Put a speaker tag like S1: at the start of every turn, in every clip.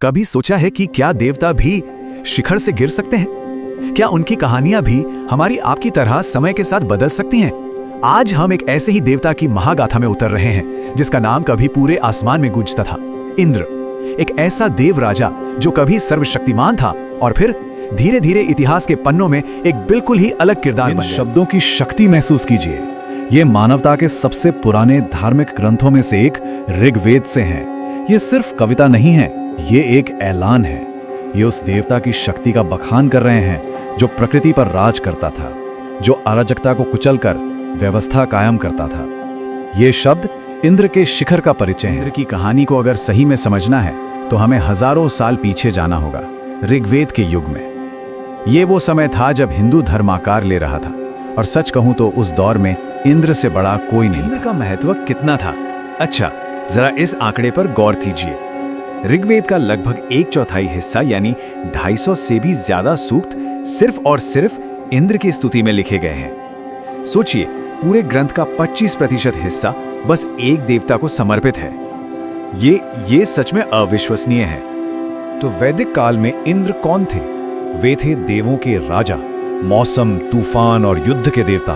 S1: कभी सोचा है कि क्या देवता भी शिखर से गिर सकते हैं? क्या उनकी कहानियां भी हमारी आपकी तरह समय के साथ बदल सकती हैं? आज हम एक ऐसे ही देवता की महागाथा में उतर रहे हैं जिसका नाम कभी पूरे आसमान में गूंजता था, इंद्र। एक ऐसा देव राजा जो कभी सर्वशक्तिमान था और फिर धीरे धीरे इतिहास के पन्नों में एक बिल्कुल ही अलग किरदार बन गया।
S2: शब्दों की शक्ति महसूस कीजिए। ये मानवता के सबसे पुराने धार्मिक ग्रंथों में से एक ऋग्वेद से हैं। ये सिर्फ कविता नहीं है, ये एक ऐलान है। ये उस देवता की शक्ति का बखान कर रहे हैं जो प्रकृति पर राज करता था, जो अराजकता को कुचलकर व्यवस्था कायम करता था। ये शब्द इंद्र के शिखर का परिचय है।
S1: इंद्र की कहानी को अगर सही में समझना है तो हमें हजारों साल पीछे जाना होगा, ऋग्वेद के युग में। ये वो समय था जब हिंदू धर्म आकार ले रहा था, और सच कहूं तो उस दौर में इंद्र से बड़ा कोई नहीं। इंद्र का महत्व कितना था? अच्छा, जरा इस आंकड़े पर गौर कीजिए। ऋग्वेद का लगभग 1/4 हिस्सा यानी 250 से भी ज्यादा सूक्त सिर्फ और सिर्फ इंद्र की स्तुति में लिखे गए हैं। सोचिए, पूरे ग्रंथ का 25% हिस्सा बस एक देवता को समर्पित है। ये सच में अविश्वसनीय है।
S2: तो वैदिक काल में इंद्र कौन थे? वे थे देवों के राजा, मौसम, तूफान और युद्ध के देवता।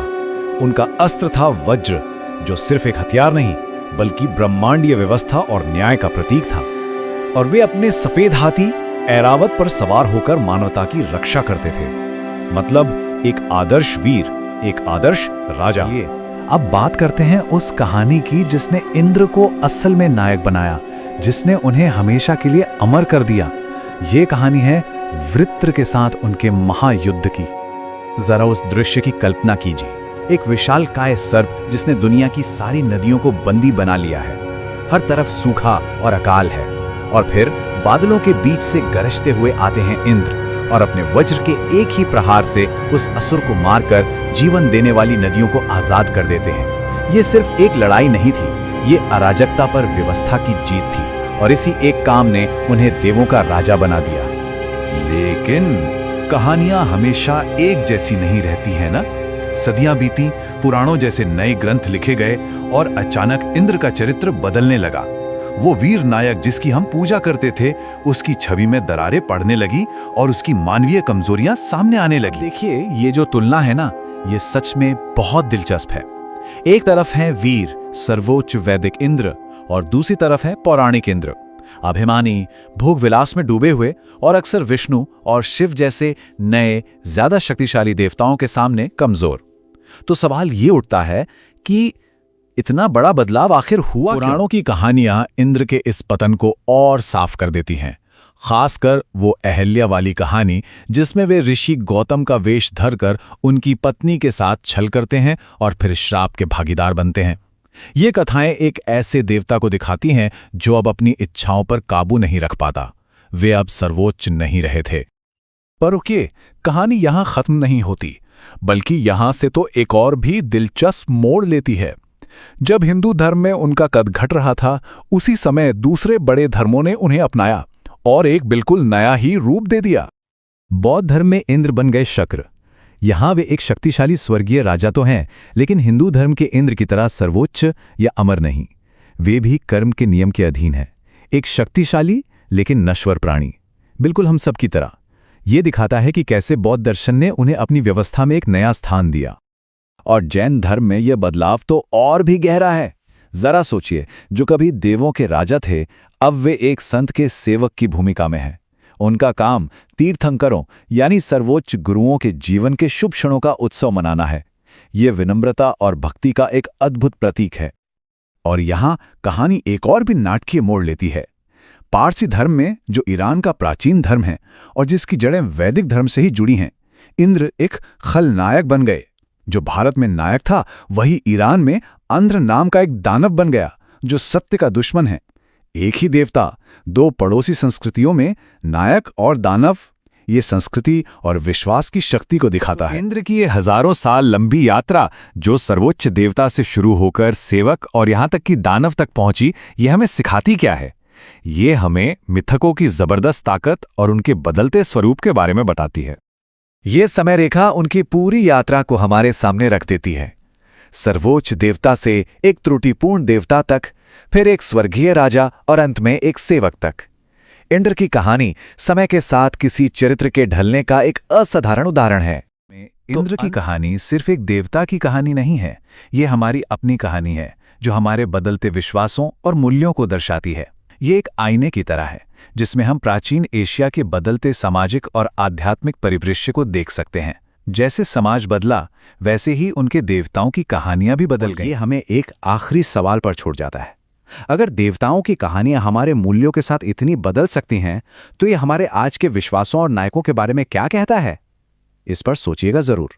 S2: उनका अस्त्र था वज्र, जो सिर्फ एक हथियार नहीं बल्कि ब्रह्मांडीय व्यवस्था और न्याय का प्रतीक था। और वे अपने सफेद हाथी ऐरावत पर सवार होकर मानवता की रक्षा करते थे। मतलब एक आदर्श वीर, एक आदर्श राजा।
S1: अब बात करते हैं उस कहानी की जिसने इंद्र को असल में नायक बनाया, जिसने उन्हें हमेशा के लिए अमर कर दिया। ये कहानी है वृत्र के साथ उनके महायुद्ध की। जरा उस दृश्य की कल्पना कीजिए। एक विशालकाय सर्प जिसने दुनिया की सारी नदियों को बंदी बना लिया है। हर तरफ सूखा और अकाल है, और फिर बादलों के बीच से गरजते हुए आते हैं इंद्र और अपने वज्र के एक ही प्रहार से उस असुर को मारकर जीवन देने वाली नदियों को आजाद कर देते हैं। ये सिर्फ एक लड़ाई नहीं थी, ये अराजकता पर व्यवस्था की जीत थी, और इसी एक काम ने उन्हें देवों का राजा बना दिया।
S2: लेकिन कहानियां हमेशा एक जैसी नहीं रहती है ना। सदियां बीती, पुराणों जैसे नए ग्रंथ लिखे गए, और अचानक इंद्र का चरित्र बदलने लगा। वो वीर नायक जिसकी हम पूजा करते थे, उसकी छवि में दरारें पड़ने लगी और उसकी मानवीय कमजोरियां सामने आने लगी।
S1: देखिए, ये जो तुलना है ना, ये सच में बहुत दिलचस्प है। एक तरफ है वीर सर्वोच्च वैदिक इंद्र, और दूसरी तरफ है पौराणिक इंद्र, अभिमानी, भोग विलास में डूबे हुए, और अक्सर विष्णु और शिव जैसे नए, ज्यादा शक्तिशाली देवताओं के सामने कमजोर। तो सवाल ये उठता है कि इतना बड़ा बदलाव आखिर हुआ?
S2: पुराणों की कहानियां इंद्र के इस पतन को और साफ कर देती हैं। खासकर वो अहल्या वाली कहानी जिसमें वे ऋषि गौतम का वेश धरकर उनकी पत्नी के साथ छल करते हैं और फिर श्राप के भागीदार बनते हैं। ये कथाएं एक ऐसे देवता को दिखाती हैं जो अब अपनी इच्छाओं पर काबू नहीं रख पाता। वे अब सर्वोच्च नहीं रहे थे। पर रुकिए, कहानी यहां खत्म नहीं होती, बल्कि यहां से तो एक और भी दिलचस्प मोड़ लेती है। जब हिंदू धर्म में उनका कद घट रहा था, उसी समय दूसरे बड़े धर्मों ने उन्हें अपनाया और एक बिल्कुल नया ही रूप दे दिया।
S3: बौद्ध धर्म में इंद्र बन गए शक्र। यहां वे एक शक्तिशाली स्वर्गीय राजा तो हैं, लेकिन हिंदू धर्म के इंद्र की तरह सर्वोच्च या अमर नहीं। वे भी कर्म के नियम के अधीन हैं। एक शक्तिशाली लेकिन नश्वर प्राणी, बिल्कुल हम सब की तरह। ये दिखाता है कि कैसे बौद्ध दर्शन ने उन्हें अपनी व्यवस्था में एक नया स्थान दिया।
S1: और जैन धर्म में यह बदलाव तो और भी गहरा है। जरा सोचिए, जो कभी देवों के राजा थे, अब वे एक संत के सेवक की भूमिका में हैं। उनका काम तीर्थंकरों यानी सर्वोच्च गुरुओं के जीवन के शुभ क्षणों का उत्सव मनाना है। ये विनम्रता और भक्ति का एक अद्भुत प्रतीक है। और यहाँ कहानी एक और भी नाटकीय मोड़ लेती है। पारसी धर्म में, जो ईरान का प्राचीन धर्म है और जिसकी जड़ें वैदिक धर्म से ही जुड़ी हैं, इंद्र एक खलनायक बन गए। जो भारत में नायक था, वही ईरान में अंध्र नाम का एक दानव बन गया जो सत्य का दुश्मन है। एक ही देवता, दो पड़ोसी संस्कृतियों में नायक और दानव, ये संस्कृति और विश्वास की शक्ति को दिखाता है।
S2: इंद्र की ये हजारों साल लंबी यात्रा, जो सर्वोच्च देवता से शुरू होकर सेवक और यहां तक कि दानव तक पहुंची, ये हमें सिखाती क्या है? ये हमें मिथकों की जबरदस्त ताकत और उनके बदलते स्वरूप के बारे में बताती है।
S1: ये समय रेखा उनकी पूरी यात्रा को हमारे सामने रख देती है। सर्वोच्च देवता से एक त्रुटिपूर्ण देवता तक, फिर एक स्वर्गीय राजा और अंत में एक सेवक तक। इंद्र की कहानी समय के साथ किसी चरित्र के ढलने का एक असाधारण उदाहरण है।
S3: इंद्र की कहानी सिर्फ एक देवता की कहानी नहीं है, ये हमारी अपनी कहानी है जो हमारे बदलते विश्वासों और मूल्यों को दर्शाती है। ये एक आईने की तरह है जिसमें हम प्राचीन एशिया के बदलते सामाजिक और आध्यात्मिक परिदृश्य को देख सकते हैं। जैसे समाज बदला, वैसे ही उनके देवताओं की कहानियां भी बदल गईं।
S1: ये हमें एक आखिरी सवाल पर छोड़ जाता है। अगर देवताओं की कहानियां हमारे मूल्यों के साथ इतनी बदल सकती हैं, तो ये हमारे आज के विश्वासों और नायकों के बारे में क्या कहता है? इस पर सोचिएगा जरूर।